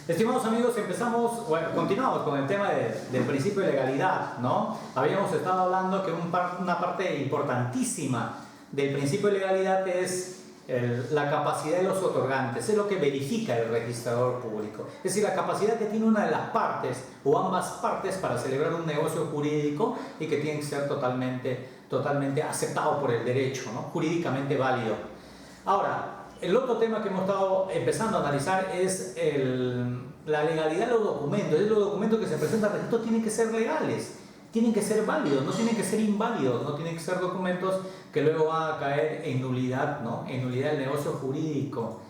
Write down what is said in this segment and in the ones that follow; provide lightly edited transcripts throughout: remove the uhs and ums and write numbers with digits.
Estimados amigos, continuamos con el tema del principio de legalidad, ¿no? Habíamos estado hablando que una parte importantísima del principio de legalidad es la capacidad de los otorgantes, es lo que verifica el registrador público. Es decir, la capacidad que tiene una de las partes o ambas partes para celebrar un negocio jurídico y que tiene que ser totalmente aceptado por el derecho, ¿no? Jurídicamente válido. Ahora, el otro tema que hemos estado empezando a analizar es la legalidad de los documentos. Los documentos que se presentan al registro tienen que ser legales, tienen que ser válidos, no tienen que ser inválidos, no tienen que ser documentos que luego van a caer en nulidad, ¿no? En nulidad del negocio jurídico.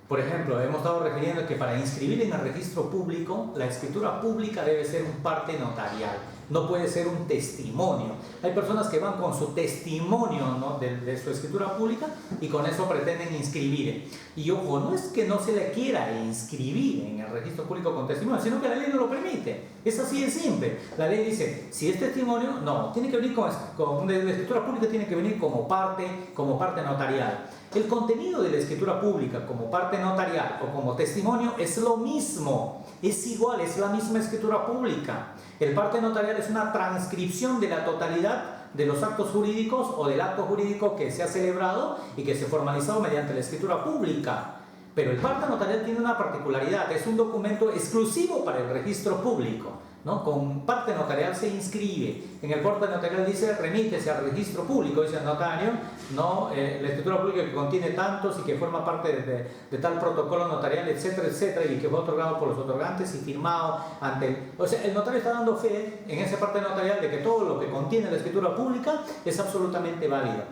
Por ejemplo, hemos estado refiriendo que para inscribir en el registro público, la escritura pública debe ser un parte notarial, no puede ser un testimonio. Hay personas que van con su testimonio, ¿no? de su escritura pública y con eso pretenden inscribir. Y ojo, no es que no se le quiera inscribir en el registro público con testimonio, sino que la ley no lo permite. Es así de simple. La ley dice, si es testimonio, no, tiene que venir la escritura pública tiene que venir como parte notarial. El contenido de la escritura pública como parte notarial o como testimonio es lo mismo, es igual, es la misma escritura pública. El parte notarial es una transcripción de la totalidad de los actos jurídicos o del acto jurídico que se ha celebrado y que se ha formalizado mediante la escritura pública. Pero el parte notarial tiene una particularidad, es un documento exclusivo para el registro público, ¿no? Con parte notarial se inscribe. En el parte notarial dice remítese al registro público, dice el notario, ¿no? La escritura pública que contiene tantos y que forma parte de tal protocolo notarial, etcétera, etcétera, y que fue otorgado por los otorgantes y firmado ante o sea, el notario está dando fe en esa parte notarial de que todo lo que contiene la escritura pública es absolutamente válido.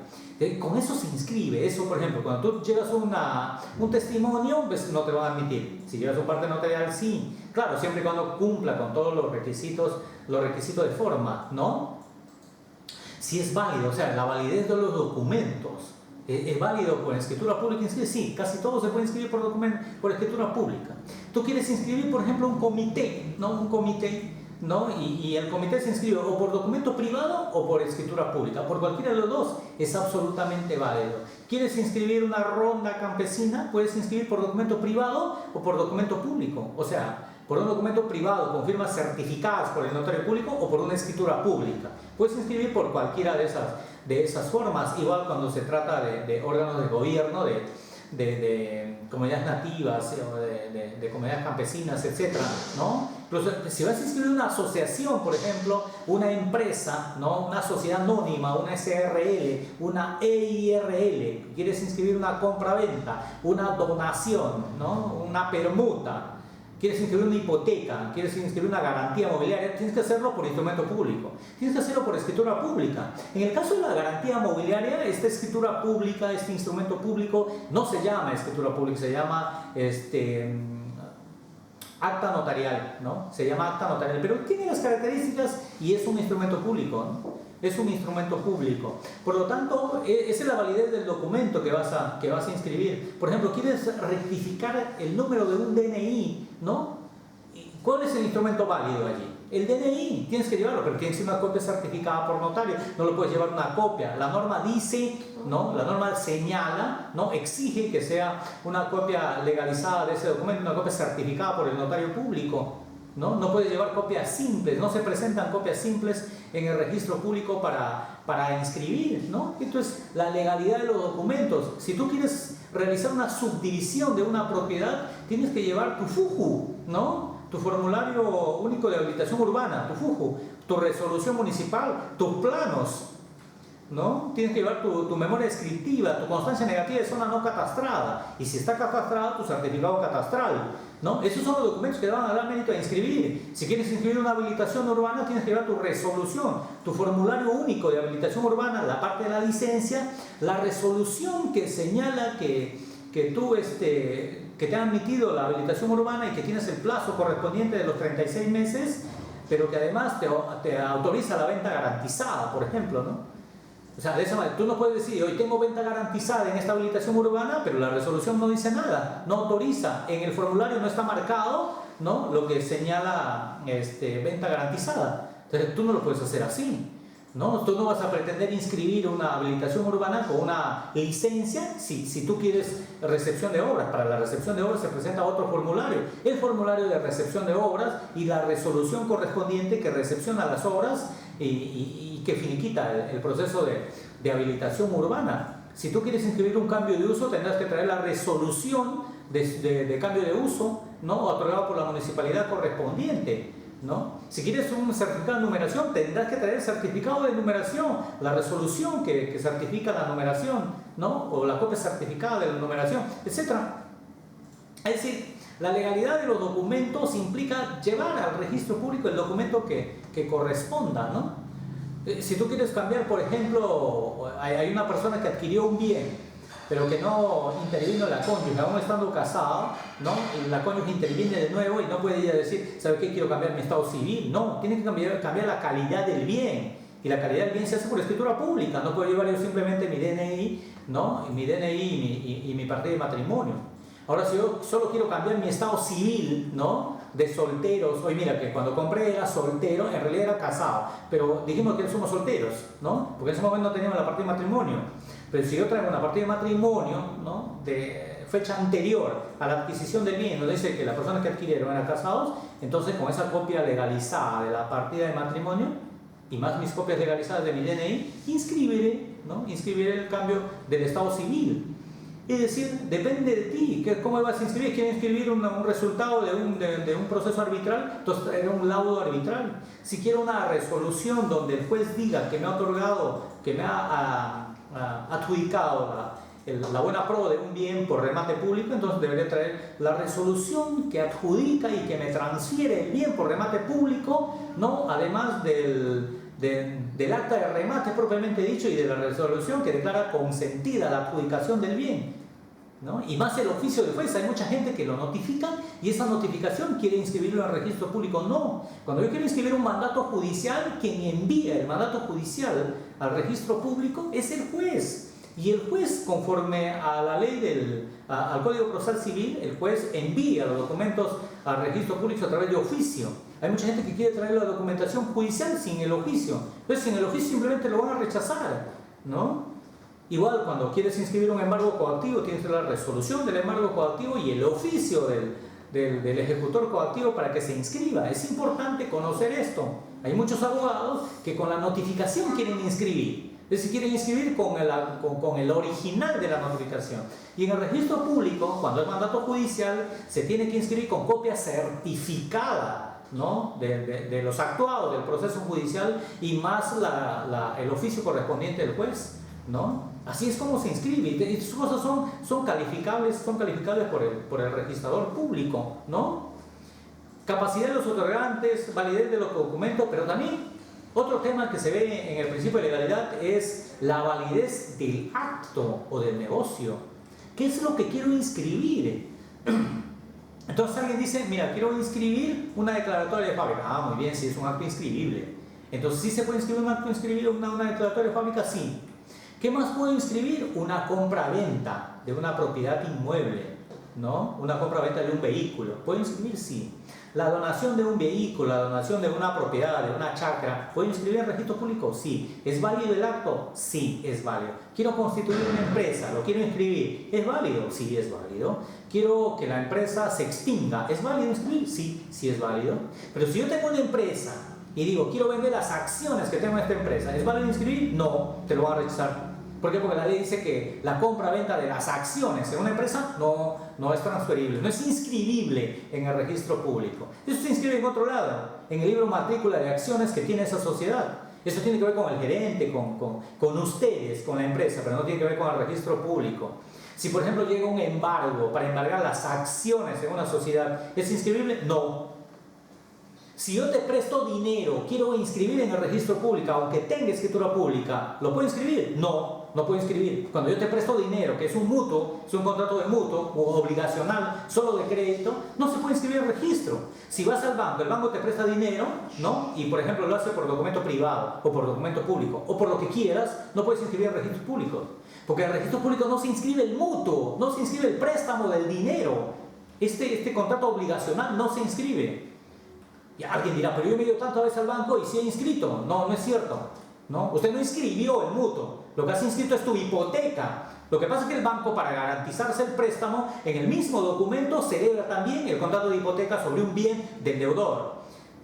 Con eso se inscribe. Eso, por ejemplo, cuando tú llevas un testimonio, pues no te van a admitir. Si llevas un parte notarial, sí. Claro, siempre y cuando cumpla con todos los requisitos de forma, ¿no? Si es válido, o sea, la validez de los documentos. ¿Es válido por escritura pública inscribir? Sí, casi todo se puede inscribir por escritura pública. Tú quieres inscribir, por ejemplo, un comité, ¿no? Un comité, ¿no? Y el comité se inscribe o por documento privado o por escritura pública. Por cualquiera de los dos es absolutamente válido. ¿Quieres inscribir una ronda campesina? Puedes inscribir por documento privado o por documento público. O sea, por un documento privado con firmas certificadas por el notario público o por una escritura pública. Puedes inscribir por cualquiera de esas formas. Igual cuando se trata de órganos de gobierno, de comunidades nativas o de comunidades campesinas, etcétera, ¿no? Incluso si vas a inscribir una asociación, por ejemplo, una empresa, ¿no? Una sociedad anónima, una SRL, una EIRL, quieres inscribir una compra-venta, una donación, ¿no? Una permuta, quieres inscribir una hipoteca, quieres inscribir una garantía mobiliaria, tienes que hacerlo por instrumento público, tienes que hacerlo por escritura pública. En el caso de la garantía mobiliaria, esta escritura pública, este instrumento público, no se llama escritura pública, se llama acta notarial, ¿no? Se llama acta notarial, pero tiene las características y es un instrumento público, ¿no? Es un instrumento público. Por lo tanto, esa es la validez del documento que vas a inscribir. Por ejemplo, quieres rectificar el número de un DNI, ¿no? ¿Cuál es el instrumento válido allí? El DNI, tienes que llevarlo, pero tienes una copia certificada por notario, no lo puedes llevar una copia. La norma dice, ¿no? La norma señala, ¿no? Exige que sea una copia legalizada de ese documento, una copia certificada por el notario público, ¿no? No puedes llevar copias simples, no se presentan copias simples en el registro público para inscribir, ¿no? Entonces, la legalidad de los documentos. Si tú quieres realizar una subdivisión de una propiedad, tienes que llevar tu FUJU, ¿no? Tu formulario único de habilitación urbana, tu FUJU, tu resolución municipal, tus planos, ¿no? Tienes que llevar tu memoria descriptiva, tu constancia negativa de zona no catastrada, y si está catastrada, tu certificado catastral, ¿no? Esos son los documentos que te van a dar mérito a inscribir. Si quieres inscribir una habilitación urbana, tienes que llevar tu resolución, tu formulario único de habilitación urbana, la parte de la licencia, la resolución que señala que te han admitido la habilitación urbana y que tienes el plazo correspondiente de los 36 meses, pero que además te autoriza la venta garantizada, por ejemplo, ¿no? O sea, de esa manera, tú no puedes decir, hoy tengo venta garantizada en esta habilitación urbana, pero la resolución no dice nada, no autoriza, en el formulario no está marcado, ¿no? Lo que señala venta garantizada. Entonces tú no lo puedes hacer así, ¿no? Tú no vas a pretender inscribir una habilitación urbana con una licencia si tú quieres recepción de obras. Para la recepción de obras se presenta otro formulario, el formulario de recepción de obras y la resolución correspondiente que recepciona las obras y que finiquita el proceso de habilitación urbana. Si tú quieres inscribir un cambio de uso, tendrás que traer la resolución de cambio de uso, ¿no? Otorgado por la municipalidad correspondiente, ¿no? Si quieres un certificado de numeración, tendrás que traer el certificado de numeración, la resolución que certifica la numeración, ¿no? O la copia certificada de la numeración, etc. Es decir, la legalidad de los documentos implica llevar al registro público el documento que corresponda, ¿no? Si tú quieres cambiar, por ejemplo, hay una persona que adquirió un bien, pero que no intervino la cónyuge, aún estando casada, ¿no? Y la cónyuge interviene de nuevo y no puede ella decir, ¿sabe qué? Quiero cambiar mi estado civil. No, tiene que cambiar la calidad del bien. Y la calidad del bien se hace por escritura pública. No puedo llevar yo simplemente mi DNI, ¿no? Y mi DNI y mi partida de matrimonio. Ahora, si yo solo quiero cambiar mi estado civil, ¿no? De solteros, oye, mira, que cuando compré era soltero, en realidad era casado, pero dijimos que somos solteros, ¿no? Porque en ese momento no teníamos la partida de matrimonio. Pero si yo traigo una partida de matrimonio, ¿no? De fecha anterior a la adquisición del bien, donde dice que las personas que adquirieron eran casados, entonces con esa copia legalizada de la partida de matrimonio y más mis copias legalizadas de mi DNI, inscribiré, ¿no? Inscribiré el cambio del estado civil. Es decir, depende de ti, ¿cómo vas a inscribir? ¿Quieres inscribir un resultado de un proceso arbitral? Entonces traeré un laudo arbitral. Si quiero una resolución donde el juez diga que me ha otorgado, que me ha adjudicado la buena pro de un bien por remate público, entonces debería traer la resolución que adjudica y que me transfiere el bien por remate público, ¿no? Además del acta de remate propiamente dicho y de la resolución que declara consentida la adjudicación del bien, ¿no? Y más el oficio del juez. Hay mucha gente que lo notifica y esa notificación quiere inscribirlo en el registro público. No, cuando yo quiero inscribir un mandato judicial, quien envía el mandato judicial al registro público es el juez. Y el juez, conforme a la ley al Código Procesal Civil, el juez envía los documentos al registro público a través de oficio. Hay mucha gente que quiere traer la documentación judicial sin el oficio. Entonces, sin el oficio simplemente lo van a rechazar, ¿no? Igual, cuando quieres inscribir un embargo coactivo, tienes que la resolución del embargo coactivo y el oficio del ejecutor coactivo para que se inscriba. Es importante conocer esto. Hay muchos abogados que con la notificación quieren inscribir. Es decir, quieren inscribir con el original de la notificación. Y en el registro público, cuando es mandato judicial, se tiene que inscribir con copia certificada, ¿no? de los actuados del proceso judicial y más el oficio correspondiente del juez, ¿no? Así es como se inscribe. Y estas cosas son calificables por el registrador público, ¿no? Capacidad de los otorgantes, validez de los documentos, pero también otro tema que se ve en el principio de legalidad es la validez del acto o del negocio. ¿Qué es lo que quiero inscribir? Entonces alguien dice, mira, quiero inscribir una declaratoria de fábrica. Ah, muy bien, sí, es un acto inscribible. Entonces, ¿sí se puede inscribir un acto inscribible, una declaratoria de fábrica? Sí. ¿Qué más puedo inscribir? Una compra-venta de una propiedad inmueble, ¿no? Una compra-venta de un vehículo. ¿Puedo inscribir? Sí. La donación de un vehículo, la donación de una propiedad, de una chacra, ¿puedo inscribir en el registro público? Sí. ¿Es válido el acto? Sí, es válido. Quiero constituir una empresa, ¿lo quiero inscribir? ¿Es válido? Sí, es válido. Quiero que la empresa se extinga, ¿es válido inscribir? Sí, sí es válido. Pero si yo tengo una empresa y digo, quiero vender las acciones que tengo en esta empresa, ¿es válido inscribir? No, te lo van a rechazar. ¿Por qué? Porque la ley dice que la compra-venta de las acciones en una empresa no es transferible, no es inscribible en el registro público. Eso se inscribe en otro lado, en el libro matrícula de acciones que tiene esa sociedad. Eso tiene que ver con el gerente, con ustedes, con la empresa, pero no tiene que ver con el registro público. Si, por ejemplo, llega un embargo para embargar las acciones en una sociedad, ¿es inscribible? No. Si yo te presto dinero, quiero inscribir en el registro público, aunque tenga escritura pública, ¿lo puedo inscribir? No, no puedo inscribir. Cuando yo te presto dinero, que es un mutuo, es un contrato de mutuo o obligacional, solo de crédito, no se puede inscribir en el registro. Si vas al banco, el banco te presta dinero, ¿no? Y por ejemplo lo hace por documento privado o por documento público o por lo que quieras, no puedes inscribir en registros públicos. Porque en el registro público no se inscribe el mutuo, no se inscribe el préstamo del dinero. Este contrato obligacional no se inscribe. Y alguien dirá, pero yo me he ido tantas veces al banco y sí he inscrito. No, no es cierto. ¿no? Usted no inscribió el mutuo, lo que has inscrito es tu hipoteca. Lo que pasa es que el banco, para garantizarse el préstamo, en el mismo documento celebra también el contrato de hipoteca sobre un bien del deudor.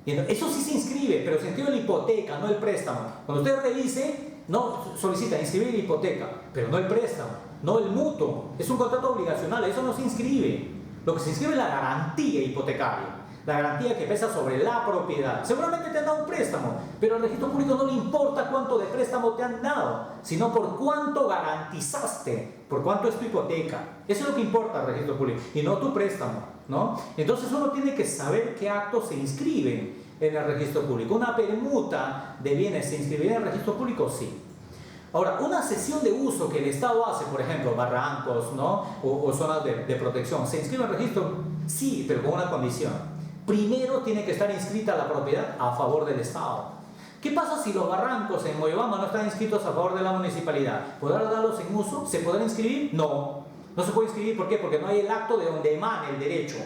Y eso sí se inscribe, pero se inscribe la hipoteca, no el préstamo. Cuando usted revise, no solicita inscribir la hipoteca, pero no el préstamo, no el mutuo. Es un contrato obligacional, eso no se inscribe. Lo que se inscribe es la garantía hipotecaria, la garantía que pesa sobre la propiedad. Seguramente te han dado un préstamo, pero al registro público no le importa cuánto de préstamo te han dado, sino por cuánto garantizaste, por cuánto es tu hipoteca. Eso es lo que importa al registro público, y no tu préstamo, ¿no? Entonces uno tiene que saber qué actos se inscriben en el registro público. ¿Una permuta de bienes se inscribiría en el registro público? Sí. Ahora, una cesión de uso que el Estado hace, por ejemplo, barrancos, ¿no? o zonas de protección, ¿se inscribe en el registro? Sí, pero con una condición. Primero tiene que estar inscrita la propiedad a favor del Estado. ¿Qué pasa si los barrancos en Moyobamba no están inscritos a favor de la municipalidad? ¿Podrá darlos en uso? ¿Se podrán inscribir? No. No se puede inscribir, ¿por qué? Porque no hay el acto de donde emana el derecho.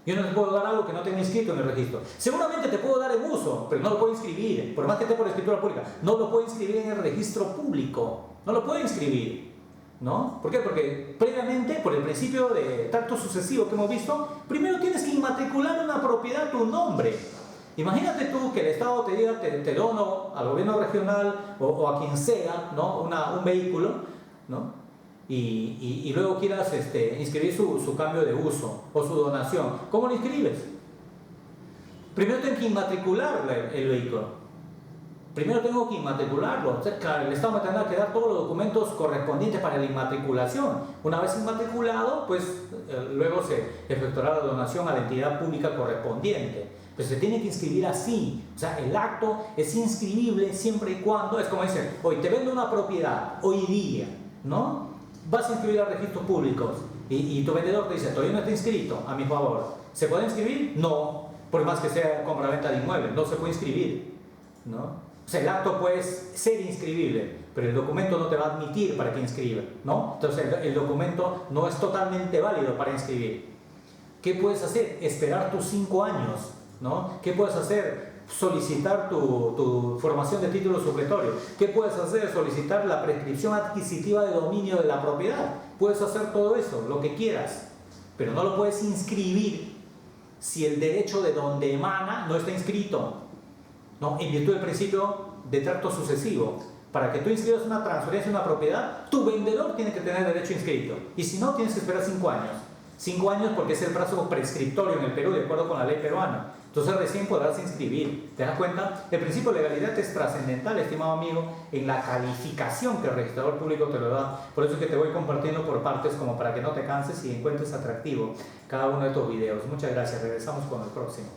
Yo no te puedo dar algo que no tenga inscrito en el registro. Seguramente te puedo dar en uso, pero no lo puedo inscribir. Por más que esté por escritura pública, no lo puedo inscribir en el registro público. No lo puedo inscribir, ¿no? ¿Por qué? Porque previamente, por el principio de tracto sucesivo que hemos visto, primero tienes que inmatricular una propiedad a tu nombre. Imagínate tú que el Estado te diga, te dono al gobierno regional o a quien sea, ¿no? un vehículo, ¿no? Y luego quieras inscribir su cambio de uso o su donación. ¿Cómo lo inscribes? Primero tengo que inmatricular el vehículo. Primero tengo que inmatricularlo. O sea, claro, el Estado me tendrá que dar todos los documentos correspondientes para la inmatriculación. Una vez inmatriculado, pues luego se efectuará la donación a la entidad pública correspondiente. Pues se tiene que inscribir así. O sea, el acto es inscribible siempre y cuando, es como dicen, hoy te vendo una propiedad, hoy día, ¿no? Vas a inscribir a registros públicos y tu vendedor te dice, todavía no está inscrito a mi favor. ¿Se puede inscribir? No, por más que sea compra-venta de inmuebles, no se puede inscribir, ¿no? O sea, el acto puede ser inscribible, pero el documento no te va a admitir para que inscriba, ¿no? Entonces el documento no es totalmente válido para inscribir. ¿Qué puedes hacer? Esperar tus 5 años, ¿no? ¿Qué puedes hacer? Solicitar tu formación de título supletorio. ¿Qué puedes hacer? Solicitar la prescripción adquisitiva de dominio de la propiedad. Puedes hacer todo eso, lo que quieras, pero no lo puedes inscribir si el derecho de donde emana no está inscrito, ¿no? En virtud del principio de tracto sucesivo. Para que tú inscribas una transferencia de una propiedad, tu vendedor tiene que tener derecho inscrito, y si no, tienes que esperar 5 años. 5 años porque es el plazo prescriptorio en el Perú, de acuerdo con la ley peruana. Entonces recién podrás inscribir. ¿Te das cuenta? El principio de legalidad es trascendental, estimado amigo, en la calificación que el registrador público te lo da. Por eso es que te voy compartiendo por partes, como para que no te canses y encuentres atractivo cada uno de estos videos. Muchas gracias. Regresamos con el próximo.